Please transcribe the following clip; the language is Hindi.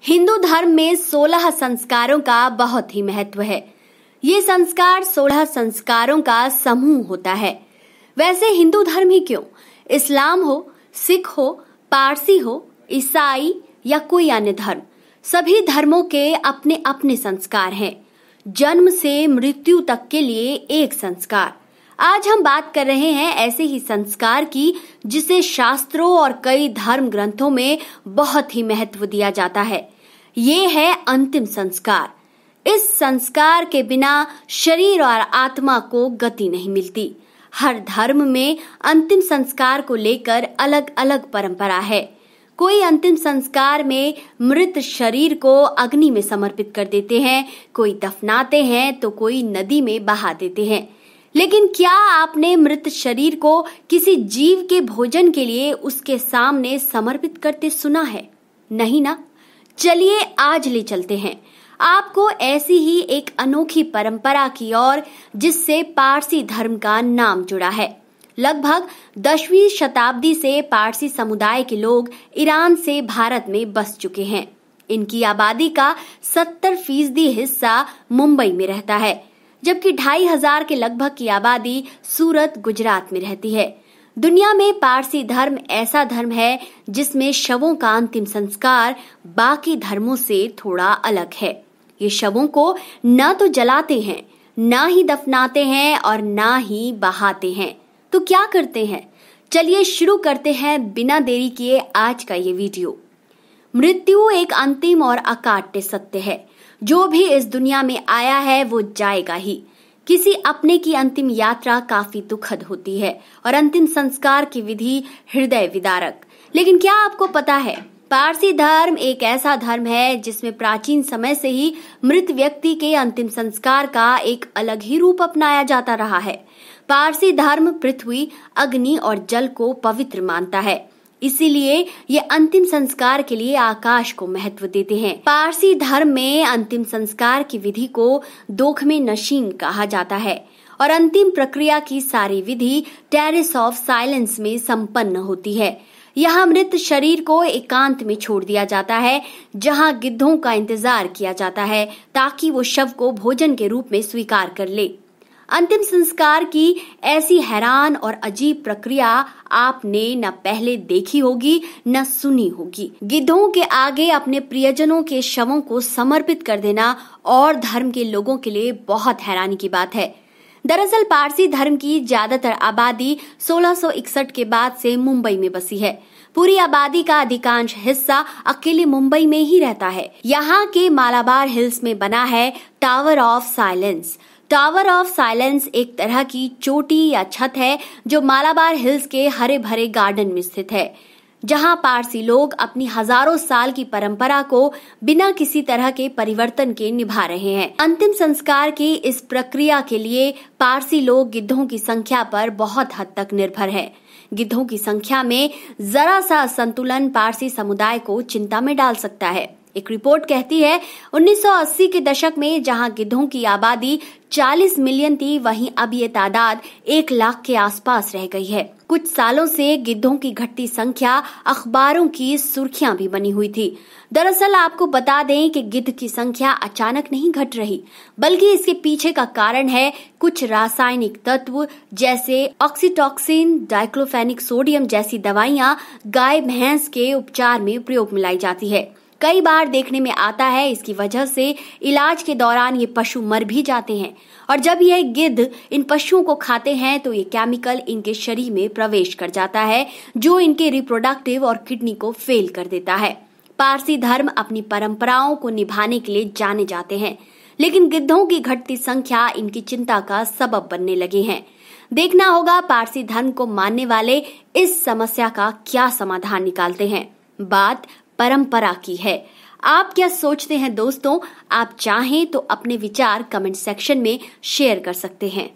हिंदू धर्म में 16 संस्कारों का बहुत ही महत्व है। ये संस्कार 16 संस्कारों का समूह होता है। वैसे हिंदू धर्म ही क्यों, इस्लाम हो, सिख हो, पारसी हो, ईसाई या कोई अन्य धर्म, सभी धर्मों के अपने अपने संस्कार हैं। जन्म से मृत्यु तक के लिए एक संस्कार। आज हम बात कर रहे हैं ऐसे ही संस्कार की जिसे शास्त्रों और कई धर्म ग्रंथों में बहुत ही महत्व दिया जाता है। ये है अंतिम संस्कार। इस संस्कार के बिना शरीर और आत्मा को गति नहीं मिलती। हर धर्म में अंतिम संस्कार को लेकर अलग अलग परंपरा है। कोई अंतिम संस्कार में मृत शरीर को अग्नि में समर्पित कर देते हैं, कोई दफनाते हैं तो कोई नदी में बहा देते हैं। लेकिन क्या आपने मृत शरीर को किसी जीव के भोजन के लिए उसके सामने समर्पित करते सुना है? नहीं ना। चलिए आज ले चलते हैं आपको ऐसी ही एक अनोखी परंपरा की ओर जिससे पारसी धर्म का नाम जुड़ा है। लगभग 10वीं शताब्दी से पारसी समुदाय के लोग ईरान से भारत में बस चुके हैं। इनकी आबादी का 70% हिस्सा मुंबई में रहता है, जबकि 2500 के लगभग की आबादी सूरत, गुजरात में रहती है। दुनिया में पारसी धर्म ऐसा धर्म है जिसमें शवों का अंतिम संस्कार बाकी धर्मों से थोड़ा अलग है। ये शवों को न तो जलाते हैं, न ही दफनाते हैं और न ही बहाते हैं। तो क्या करते हैं? चलिए शुरू करते हैं बिना देरी किए आज का ये वीडियो। मृत्यु एक अंतिम और अकाट्य सत्य है। जो भी इस दुनिया में आया है वो जाएगा ही। किसी अपने की अंतिम यात्रा काफी दुखद होती है और अंतिम संस्कार की विधि हृदय विदारक। लेकिन क्या आपको पता है, पारसी धर्म एक ऐसा धर्म है जिसमें प्राचीन समय से ही मृत व्यक्ति के अंतिम संस्कार का एक अलग ही रूप अपनाया जाता रहा है। पारसी धर्म पृथ्वी, अग्नि और जल को पवित्र मानता है, इसीलिए ये अंतिम संस्कार के लिए आकाश को महत्व देते हैं। पारसी धर्म में अंतिम संस्कार की विधि को दोखमे नशीन कहा जाता है और अंतिम प्रक्रिया की सारी विधि टेरेस ऑफ साइलेंस में संपन्न होती है। यहाँ मृत शरीर को एकांत में छोड़ दिया जाता है, जहाँ गिद्धों का इंतजार किया जाता है ताकि वो शव को भोजन के रूप में स्वीकार कर ले। अंतिम संस्कार की ऐसी हैरान और अजीब प्रक्रिया आपने न पहले देखी होगी न सुनी होगी। गिद्धों के आगे अपने प्रियजनों के शवों को समर्पित कर देना और धर्म के लोगों के लिए बहुत हैरानी की बात है। दरअसल पारसी धर्म की ज्यादातर आबादी 1661 के बाद से मुंबई में बसी है। पूरी आबादी का अधिकांश हिस्सा अकेले मुंबई में ही रहता है। यहाँ के मालाबार हिल्स में बना है tower of silence. Tower of silence एक तरह की चोटी या छत है जो मालाबार हिल्स के हरे भरे गार्डन में स्थित है, जहां पारसी लोग अपनी हजारों साल की परंपरा को बिना किसी तरह के परिवर्तन के निभा रहे हैं। अंतिम संस्कार की इस प्रक्रिया के लिए पारसी लोग गिद्धों की संख्या पर बहुत हद तक निर्भर है। गिद्धों की संख्या में जरा सा संतुलन पारसी समुदाय को चिंता में डाल सकता है। एक रिपोर्ट कहती है 1980 के दशक में जहां गिद्धों की आबादी 40 मिलियन थी, वहीं अब ये तादाद 1 लाख के आसपास रह गई है। कुछ सालों से गिद्धों की घटती संख्या अखबारों की सुर्खियां भी बनी हुई थी। दरअसल आपको बता दें कि गिद्ध की संख्या अचानक नहीं घट रही, बल्कि इसके पीछे का कारण है कुछ रासायनिक तत्व जैसे ऑक्सीटॉक्सिन, डाइक्लोफेनिक सोडियम जैसी दवाइयां गाय भैंस के उपचार में प्रयोग में लाई जाती है। कई बार देखने में आता है इसकी वजह से इलाज के दौरान ये पशु मर भी जाते हैं और जब यह गिद्ध इन पशुओं को खाते हैं तो ये केमिकल इनके शरीर में प्रवेश कर जाता है, जो इनके रिप्रोडक्टिव और किडनी को फेल कर देता है। पारसी धर्म अपनी परंपराओं को निभाने के लिए जाने जाते हैं, लेकिन गिद्धों की घटती संख्या इनकी चिंता का सबब बनने लगे हैं। देखना होगा पारसी धर्म को मानने वाले इस समस्या का क्या समाधान निकालते हैं। बात परंपरा की है। आप क्या सोचते हैं दोस्तों? आप चाहें तो अपने विचार कमेंट सेक्शन में शेयर कर सकते हैं।